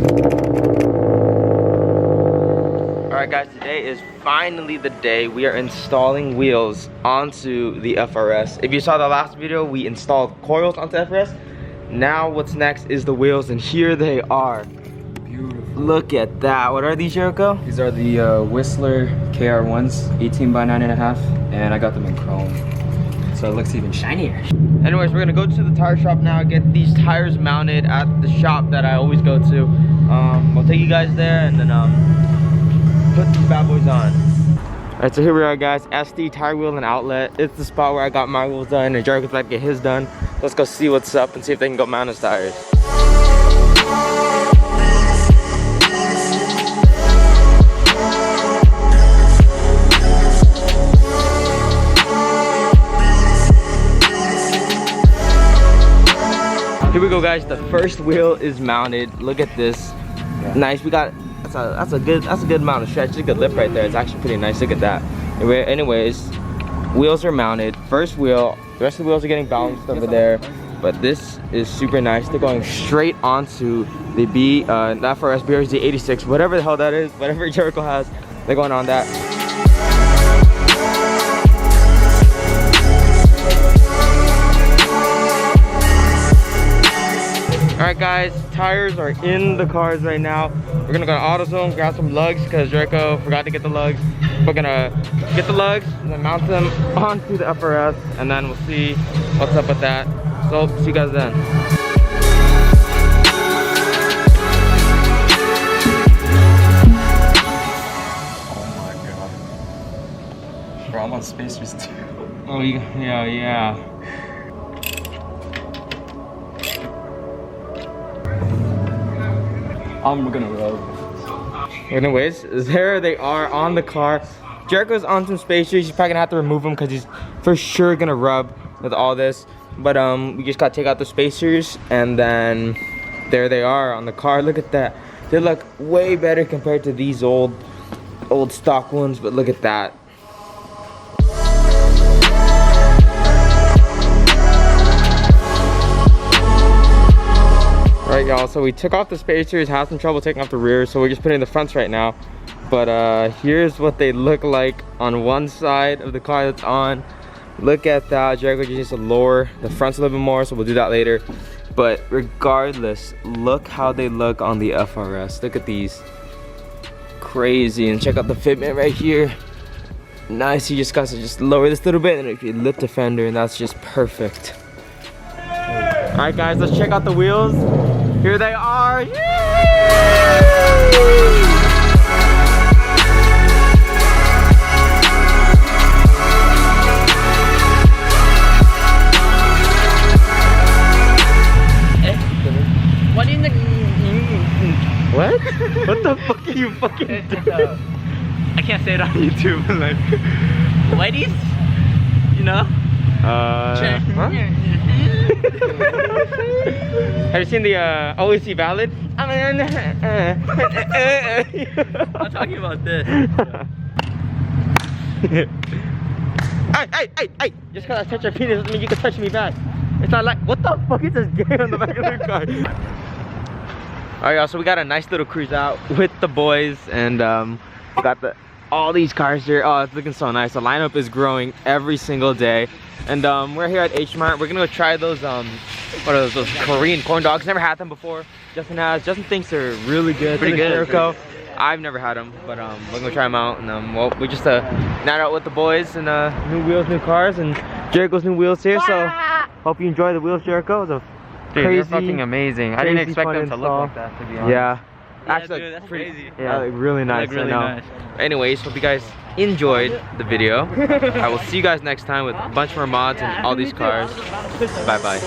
Alright guys, today is finally the day we are installing wheels onto the FRS. If you saw the last video, we installed coils onto FRS. Now what's next is the wheels, and here they are. Beautiful. Look at that. What are these, Jericho? These are the Whistler KR1s, 18 by 9.5, and I got them in chrome. So it looks even shinier. Anyways, we're gonna go to the tire shop now, get these tires mounted at the shop that I always go to. I'll take you guys there and then put these bad boys on. Alright, so here we are guys, SD Tire Wheel and Outlet. It's the spot where I got my wheels done and Jericho's about to get his done. Let's go see what's up and see if they can go mount his tires. Here we go guys, the first wheel is mounted. Look at this. Nice, we got that's a good amount of stretch. It's a good lip right there. It's actually pretty nice. Look at that. Anyways, wheels are mounted. First wheel, the rest of the wheels are getting balanced over there, but this is super nice. They're going straight onto the FRS BRZ 86, whatever the hell that is, whatever Jericho has, they're going on that. Alright guys, tires are in the cars right now. We're gonna go to AutoZone, grab some lugs because Jericho forgot to get the lugs. We're gonna get the lugs and then mount them onto the FRS, and then we'll see what's up with that. So, see you guys then. Oh my god. Bro, I'm on spacers too. Oh yeah. I'm gonna rub. Anyways, there they are on the car. Jericho's on some spacers. He's probably gonna have to remove them because he's for sure gonna rub with all this. But we just gotta take out the spacers, and then there they are on the car. Look at that. They look way better compared to these old stock ones, but look at that. Alright y'all, so we took off the spacers, had some trouble taking off the rear, so we're just putting the fronts right now. But here's what they look like on one side of the car that's on. Look at that. Jericho just needs to lower the fronts a little bit more, so we'll do that later. But regardless, look how they look on the FRS. Look at these. Crazy. And check out the fitment right here. Nice. You just got to just lower this little bit, and if you lift the fender, and that's just perfect. Alright guys, let's check out the wheels. Here they are. Yay! What in the... What? What the fuck are you fucking doing? I can't say it on YouTube. Like, ladies, you know? Huh? Have you seen the OEC ballad? I'm talking about this. Hey! Just because I touch your penis doesn't mean you can touch me back. It's not like, what the fuck is this gay on the back of the car? Alright y'all, so we got a nice little cruise out with the boys, and we got all these cars here. Oh, it's looking so nice. The lineup is growing every single day. And we're here at H Mart. We're gonna go try those what are those Korean corn dogs. Never had them before. Justin has. Justin thinks they're really good. Pretty good. Jericho. I've never had them, but we're gonna try them out. And well, we just night out with the boys, and new wheels, new cars, and Jericho's new wheels here. So hope you enjoy the wheels, Jericho. It was a crazy, they're fucking amazing. I didn't expect them to look like that, to be honest. Yeah. Yeah, Actually, dude, that's pretty, crazy. yeah, like really nice. Really I know. nice. Anyways, hope you guys enjoyed the video. I will see you guys next time with a bunch more mods and all these cars. Bye bye.